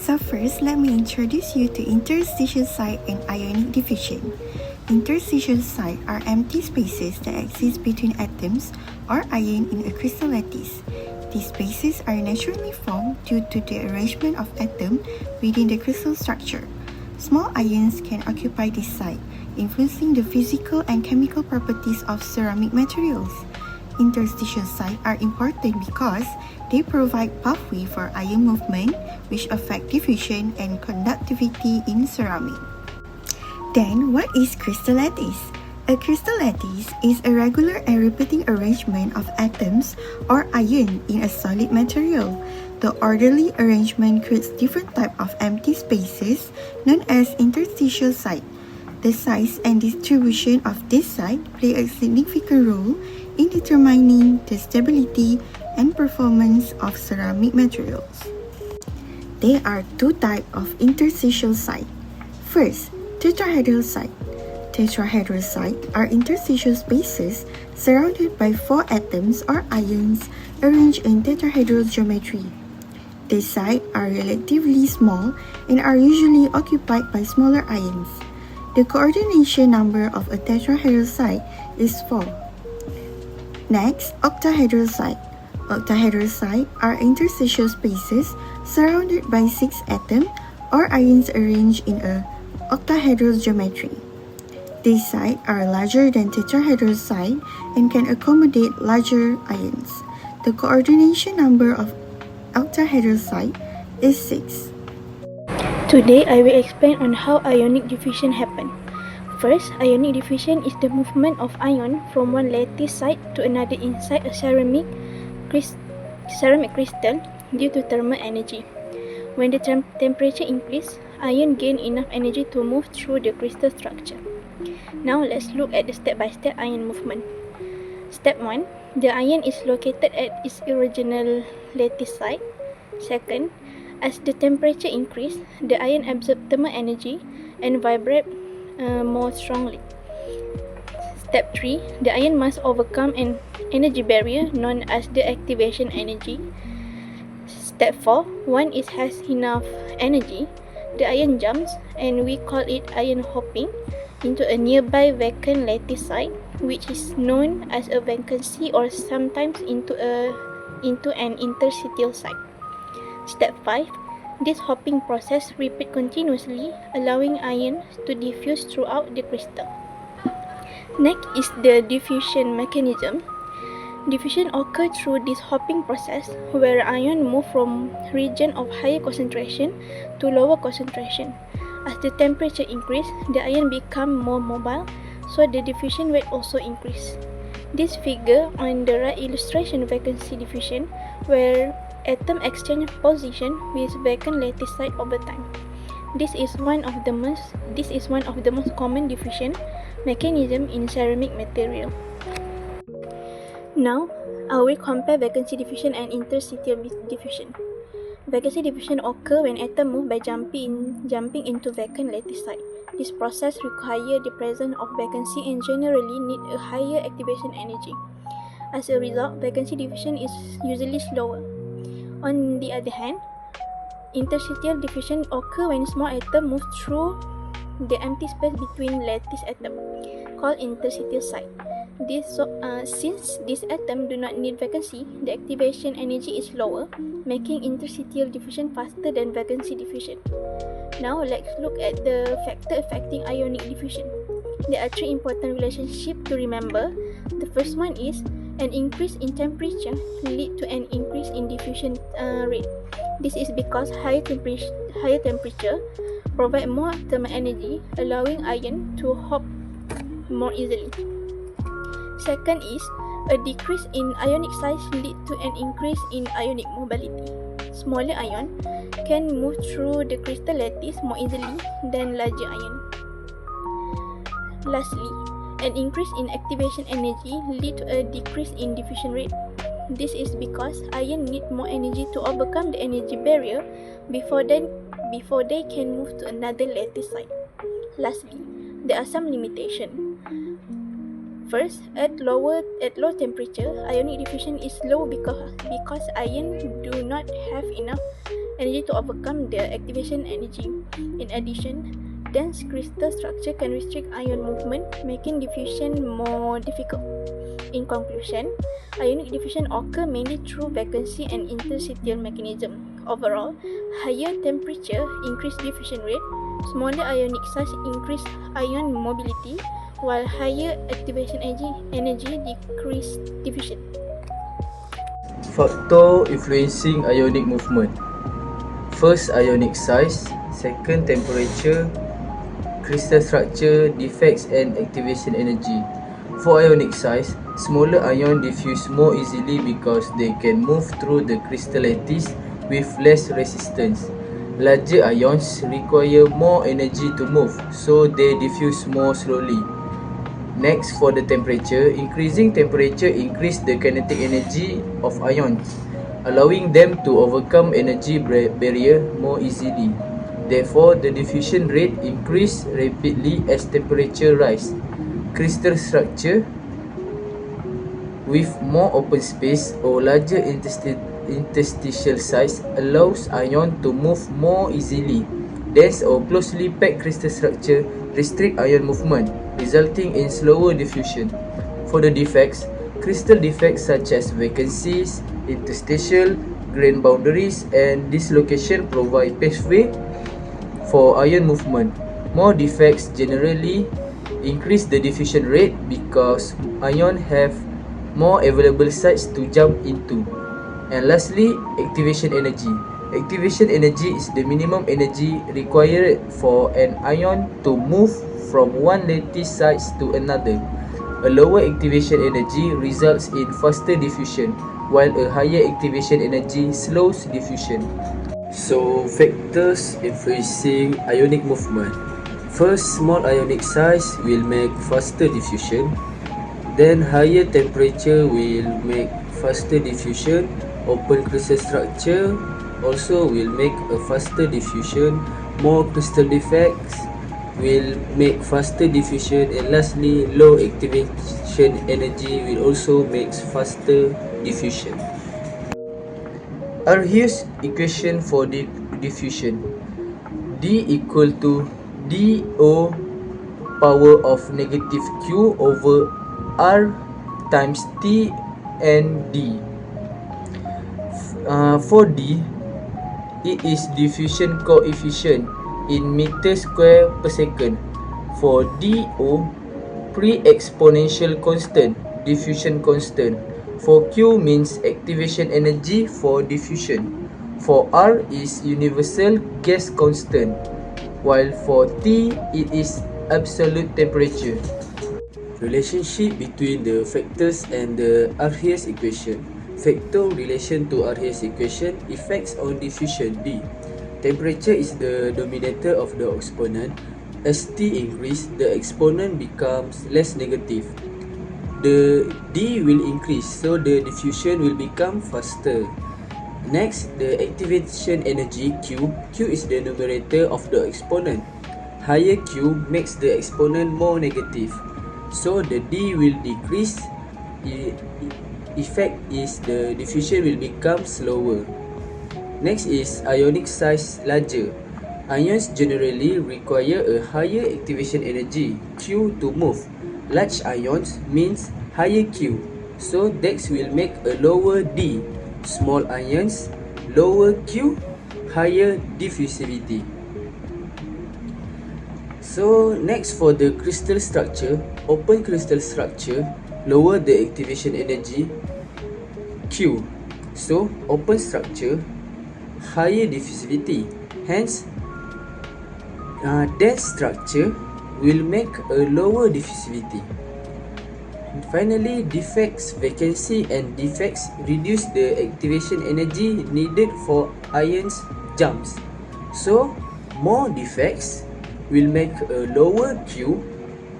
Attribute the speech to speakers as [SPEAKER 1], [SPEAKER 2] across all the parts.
[SPEAKER 1] So first, let me introduce you to interstitial site and ionic diffusion. Interstitial site are empty spaces that exist between atoms or ion in a crystal lattice. These spaces are naturally formed due to the arrangement of atoms within the crystal structure. Small ions can occupy this site, influencing the physical and chemical properties of ceramic materials. Interstitial sites are important because they provide pathway for ion movement, which affect diffusion and conductivity in ceramic. Then, what is crystal lattice? A crystal lattice is a regular and repeating arrangement of atoms or ion in a solid material. The orderly arrangement creates different types of empty spaces known as interstitial sites. The size and distribution of this site play a significant role in determining the stability and performance of ceramic materials. There are two types of interstitial sites. First, tetrahedral site. Tetrahedral sites are interstitial spaces surrounded by four atoms or ions arranged in tetrahedral geometry. These sites are relatively small and are usually occupied by smaller ions. The coordination number of a tetrahedral site is 4. Next, octahedral site. Octahedral sites are interstitial spaces surrounded by 6 atoms or ions arranged in a octahedral geometry. These sites are larger than tetrahedral sites and can accommodate larger ions. The coordination number of octahedral sites is 6.
[SPEAKER 2] Today, I will explain on how ionic diffusion happens. First, ionic diffusion is the movement of ion from one lattice site to another inside a ceramic crystal due to thermal energy. When the temperature increases, ion gain enough energy to move through the crystal structure. Now, let's look at the step-by-step ion movement. Step 1. The ion is located at its original lattice site. Second, as the temperature increases, the ion absorbs thermal energy and vibrate more strongly. Step 3. The ion must overcome an energy barrier known as the activation energy. Step 4. Once it has enough energy, the ion jumps, and we call it ion hopping, into a nearby vacant lattice site, which is known as a vacancy or sometimes into an interstitial site. Step 5. This hopping process repeats continuously, allowing ions to diffuse throughout the crystal. Next is the diffusion mechanism. Diffusion occurs through this hopping process, where ions move from region of higher concentration to lower concentration. As the temperature increases, the ion become more mobile, so the diffusion rate also increases. This figure on the right illustration vacancy diffusion, where atoms exchange position with vacant lattice site over time. This is one of the most common diffusion mechanism in ceramic material. Now, I will compare vacancy diffusion and interstitial diffusion. Vacancy diffusion occurs when atoms move by jumping into vacant lattice site. This process requires the presence of vacancy and generally need a higher activation energy. As a result, vacancy diffusion is usually slower. On the other hand, interstitial diffusion occurs when small atoms move through the empty space between lattice atoms, called interstitial site. Since these atoms do not need vacancy, the activation energy is lower, making interstitial diffusion faster than vacancy diffusion. Now, let's look at the factors affecting ionic diffusion. There are 3 important relationships to remember. The first one is an increase in temperature leads to an increase in diffusion rate. This is because higher temperature provide more thermal energy, allowing ion to hop more easily. Second is a decrease in ionic size leads to an increase in ionic mobility. Smaller ion can move through the crystal lattice more easily than larger ion. Lastly, an increase in activation energy leads to a decrease in diffusion rate. This is because ions need more energy to overcome the energy barrier before they can move to another lattice site. Lastly, there are some limitations. First, at low temperature, ionic diffusion is low because ions do not have enough energy to overcome the activation energy. In addition, dense crystal structure can restrict ion movement, making diffusion more difficult. In conclusion, ionic diffusion occurs mainly through vacancy and interstitial mechanism. Overall, higher temperature increase diffusion rate, smaller ionic size increase ion mobility, while higher activation energy decrease diffusion.
[SPEAKER 3] Factor influencing ionic movement. First, ionic size. Second, temperature, crystal structure, defects and activation energy. For ionic size, smaller ions diffuse more easily because they can move through the crystal lattice with less resistance. Larger ions require more energy to move, so they diffuse more slowly. Next, for the temperature, increasing temperature increases the kinetic energy of ions, allowing them to overcome energy barrier more easily. Therefore, the diffusion rate increases rapidly as temperature rises. Crystal structure with more open space or larger interstitial size allows ion to move more easily. Dense or closely packed crystal structure restrict ion movement, resulting in slower diffusion. For the defects, crystal defects such as vacancies, interstitial, grain boundaries, and dislocation provide pathway for ion movement. More defects generally increase the diffusion rate because ions have more available sites to jump into. And lastly, activation energy. Activation energy is the minimum energy required for an ion to move from one lattice site to another. A lower activation energy results in faster diffusion, while a higher activation energy slows diffusion. So, factors influencing ionic movement. First, small ionic size will make faster diffusion. Then, higher temperature will make faster diffusion. Open crystal structure also will make a faster diffusion. More crystal defects will make faster diffusion. And lastly, low activation energy will also make faster diffusion. Arrhenius equation for diffusion. D equal to dO power of negative Q over R times T and D. For D, it is diffusion coefficient in meter square per second. For dO, pre-exponential constant, diffusion constant. For Q means activation energy for diffusion. For R is universal gas constant, while for T it is absolute temperature. Relationship between the factors and the Arrhenius equation. Factor relation to Arrhenius equation, effects on diffusion D. Temperature is the denominator of the exponent. As T increases, the exponent becomes less negative. The D will increase, so the diffusion will become faster. Next, the activation energy Q. Q is the numerator of the exponent. Higher Q makes the exponent more negative, so the D will decrease. Effect is the diffusion will become slower. Next is ionic size larger. Ions generally require a higher activation energy Q to move. Large ions means higher Q, so that will make a lower D. Small ions, lower Q, higher diffusivity. So next, for the crystal structure, open crystal structure lower the activation energy Q. So open structure, higher diffusivity. Hence, dense structure will make a lower diffusivity. And finally, defects, vacancy and defects reduce the activation energy needed for ions jumps. So more defects will make a lower Q,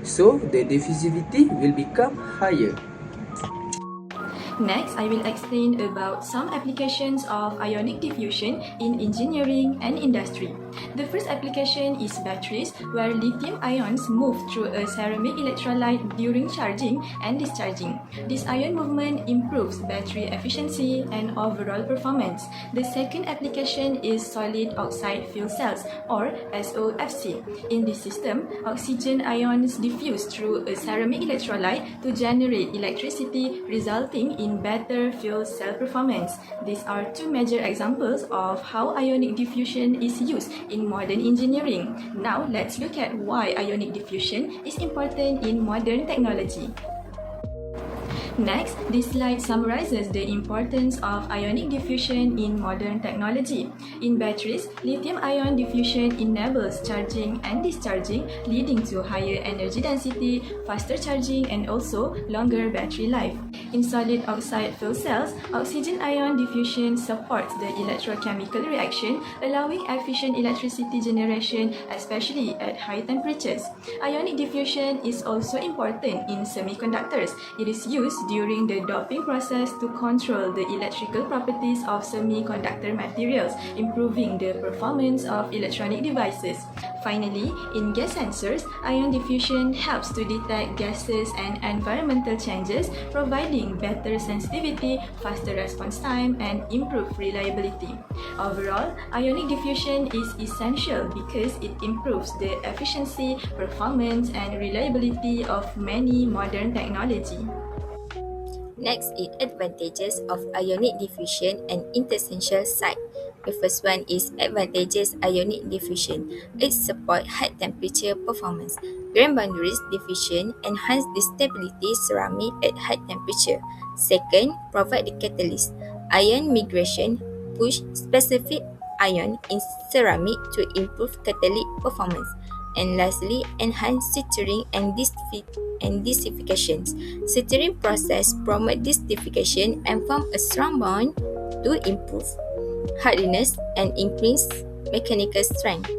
[SPEAKER 3] so the diffusivity will become higher.
[SPEAKER 4] Next, I will explain about some applications of ionic diffusion in engineering and industry. The first application is batteries, where lithium ions move through a ceramic electrolyte during charging and discharging. This ion movement improves battery efficiency and overall performance. The second application is solid oxide fuel cells, or SOFC. In this system, oxygen ions diffuse through a ceramic electrolyte to generate electricity, resulting in better fuel cell performance. These are two major examples of how ionic diffusion is used in modern engineering. Now, let's look at why ionic diffusion is important in modern technology. Next, this slide summarizes the importance of ionic diffusion in modern technology. In batteries, lithium-ion diffusion enables charging and discharging, leading to higher energy density, faster charging, and also longer battery life. In solid oxide fuel cells, oxygen-ion diffusion supports the electrochemical reaction, allowing efficient electricity generation, especially at high temperatures. Ionic diffusion is also important in semiconductors. It is used during the doping process to control the electrical properties of semiconductor materials, improving the performance of electronic devices. Finally, in gas sensors, ion diffusion helps to detect gases and environmental changes, providing better sensitivity, faster response time, and improved reliability. Overall, ionic diffusion is essential because it improves the efficiency, performance, and reliability of many modern technology.
[SPEAKER 5] Next is advantages of ionic diffusion and interstitial site. The first one is advantages ionic diffusion. It supports high temperature performance. Grain boundaries diffusion enhance the stability ceramic at high temperature. Second, provide the catalyst. Ion migration push specific ion in ceramic to improve catalytic performance. And lastly, enhance suturing and desifications. Suturing process promote desification and form a strong bond to improve hardness and increase mechanical strength.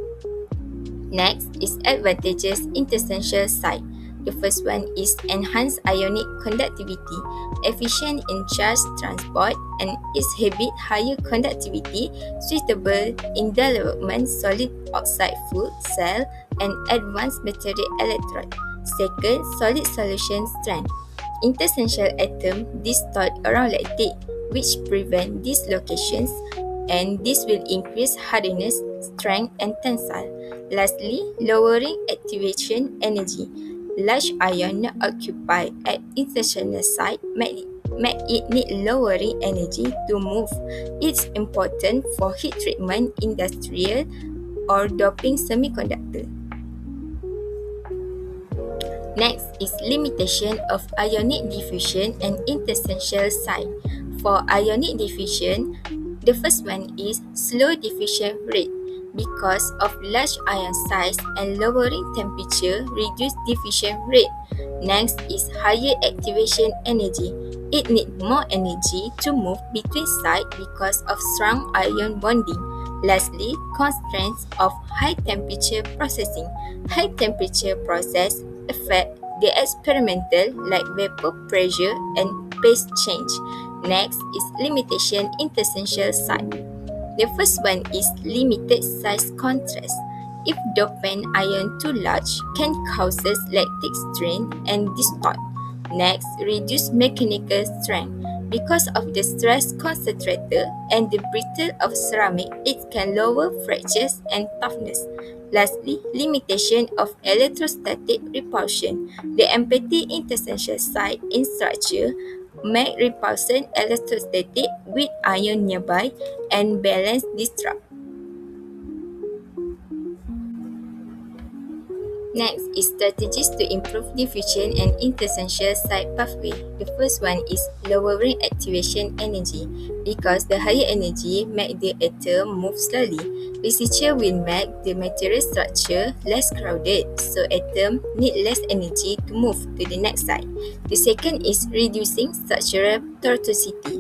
[SPEAKER 5] Next is advantages interstitial site. The first one is enhanced ionic conductivity, efficient in charge transport, and exhibit higher conductivity, suitable in development solid oxide fuel cell and advanced material electrode. Second, solid solution strength. Interstitial atom distort around lactate, which prevent dislocations, and this will increase hardness, strength, and tensile. Lastly, lowering activation energy. Large ion not occupied at interstitial site make it need lowering energy to move. It's important for heat treatment, industrial, or doping semiconductor. Next is limitation of ionic diffusion and interstitial site. For ionic diffusion, the first one is slow diffusion rate. Because of large ion size and lowering temperature reduce diffusion rate. Next is higher activation energy. It needs more energy to move between sites because of strong ion bonding. Lastly, constraints of high temperature processing. High temperature process affect the experimental like vapor pressure and phase change. Next is limitation interstitial site. The first one is limited size contrast. If dopant ion too large, can causes lactic strain and distort. Next, reduce mechanical strength. Because of the stress concentrator and the brittle of ceramic, it can lower fractures and toughness. Lastly, limitation of electrostatic repulsion. The empty interstitial site in structure make repulsion electrostatic with ion nearby and balance disrupt. Next is strategies to improve diffusion and interstitial site pathway. The first one is lowering activation energy. Because the higher energy make the atom move slowly, researcher will make the material structure less crowded, so atom need less energy to move to the next site. The second is reducing structural tortuosity.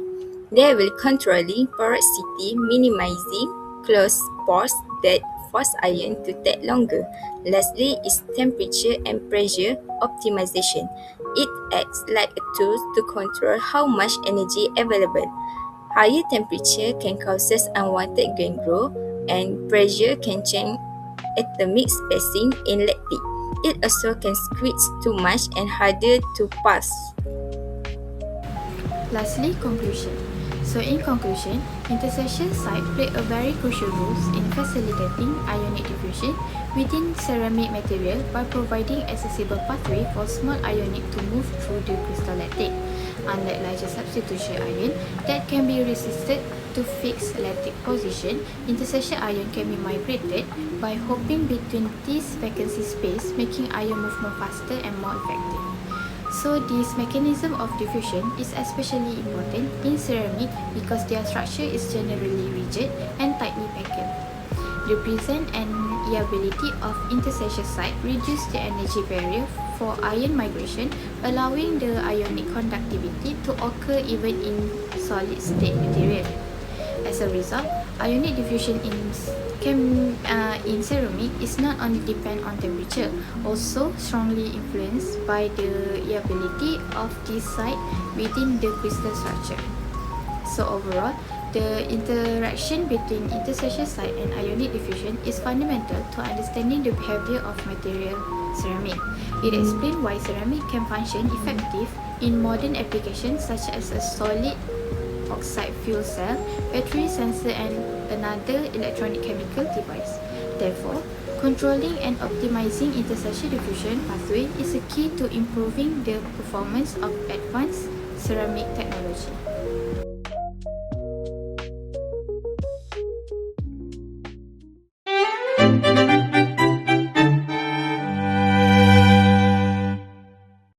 [SPEAKER 5] They will controlling porosity, minimizing closed pores that force ion to take longer. Lastly is temperature and pressure optimization. It acts like a tool to control how much energy available. Higher temperature can cause unwanted grain growth, and pressure can change atomic spacing in lattice. It also can squeeze too much and harder to pass.
[SPEAKER 2] Lastly, conclusion. So in conclusion, interstitial site play a very crucial role in facilitating ionic diffusion within ceramic material by providing accessible pathway for small ionic to move through the crystal lattice. Unlike larger substitution ion that can be resisted to fixed lattice position, interstitial ion can be migrated by hopping between this vacancy space, making ion movement faster and more effective. So this mechanism of diffusion is especially important in ceramic because their structure is generally rigid and tightly packed. The presence and ability of interstitial site reduce the energy barrier for ion migration, allowing the ionic conductivity to occur even in solid state material. As a result, ionic diffusion in ceramic is not only depend on temperature, also strongly influenced by the ability of this site within the crystal structure. So overall, the interaction between interstitial site and ionic diffusion is fundamental to understanding the behavior of material ceramic. It explains why ceramic can function effective in modern applications such as a solid oxide fuel cell, battery sensor and another electronic chemical device. Therefore, controlling and optimizing interstitial diffusion pathway is a key to improving the performance of advanced ceramic technology.